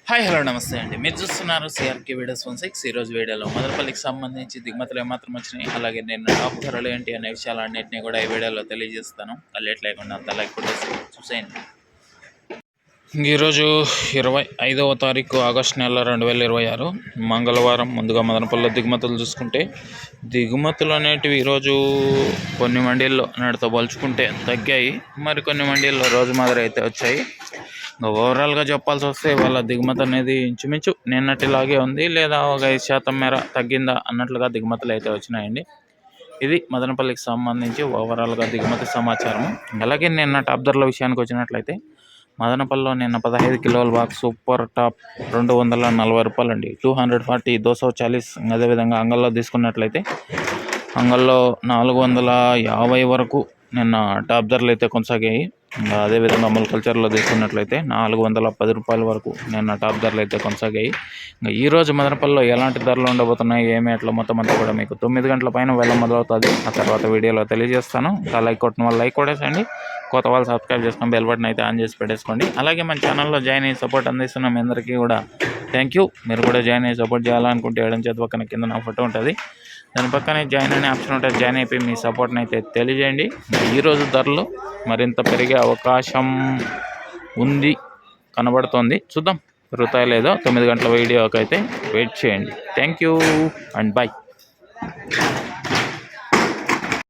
Hi hello నమస్తే అండి. మీరు చూస్తున్నారు సిఆర్కే వీడియోస్ 16. ఈరోజు వీడియోలో మదనపల్లికి సంబంధించి దిగుమతులు ఏమాత్రం వచ్చినాయి, అలాగే నేను టాప్ ధరలు ఏంటి అనే విషయాలన్నింటినీ కూడా ఈ వీడియోలో తెలియజేస్తాను. లేట్ లేకుండా అంత లైక్ కొట్టేసి చూసేయండి. ఈరోజు 25వ తారీఖు ఆగస్టు నెల 2026 మంగళవారం. ముందుగా మదనపల్లిలో దిగుమతులు చూసుకుంటే దిగుమతులు అనేటివి ఈరోజు కొన్ని మండీల్లో నాటితో పోల్చుకుంటే తగ్గాయి, మరికొన్ని మండీల్లో రోజు మాదిరి అయితే వచ్చాయి. ఓవరాల్గా చెప్పాల్సి వస్తే వాళ్ళ దిగుమతి అనేది ఇంచుమించు నిన్నటిలాగే ఉంది, లేదా ఒక 5% మేర తగ్గిందా అన్నట్లుగా దిగుమతులు అయితే వచ్చినాయండి. ఇది మదనపల్లికి సంబంధించి ఓవరాల్గా దిగుమతి సమాచారం. అలాగే నిన్న టాప్ ధరల విషయానికి వచ్చినట్లయితే మదనపల్లిలో నిన్న 15 కిలోల బాక్స్ సూపర్ టాప్ 240 రూపాయలు అండి, 240 240. అదేవిధంగా అంగల్లో తీసుకున్నట్లయితే అంగల్లో 450 వరకు నిన్న టాప్ ధరలు అయితే కొనసాగాయి. అదేవిధంగా అమూల్ కల్చర్లో తీసుకున్నట్లయితే 410 రూపాయల వరకు నిన్న టాప్ ధరలు అయితే కొనసాగాయి. ఈరోజు మదనపల్లిలో ఎలాంటి ధరలు ఉండబోతున్నాయి, ఏమి అట్లా మొత్తం అంతా కూడా మీకు 9 గంటల పైన వెళ్ళ మొదలవుతుంది. ఆ తర్వాత వీడియోలో తెలియజేస్తాను. ఇంకా లైక్ కొట్టిన వాళ్ళు లైక్ కొట్టేసండి, కొత్త వాళ్ళు సబ్స్క్రైబ్ చేసుకొని బెల్ బటన్ అయితే ఆన్ చేసి పెట్టేసుకోండి. అలాగే మన ఛానల్లో జాయిన్ అయ్యి సపోర్ట్ అందిస్తున్న మీ అందరికీ కూడా థ్యాంక్ యూ. మీరు కూడా జాయిన్ అయ్యి సపోర్ట్ చేయాలనుకుంటే ఎడం చేతి పక్కన కింద నా ఫోటో ఉంటుంది, దాని పక్కనే జాయిన్ అనే ఆప్షన్ ఉంటుంది. జాయిన్ అయిపోయి మీ సపోర్ట్ని అయితే తెలియజేయండి. ఈరోజు ధరలు మరింత పెరిగే అవకాశం ఉంది, కనబడుతోంది. చూద్దాం పెరుగుతాయో లేదో. 9 గంటల వీడియోకి అయితే వెయిట్ చేయండి. Thank you and bye.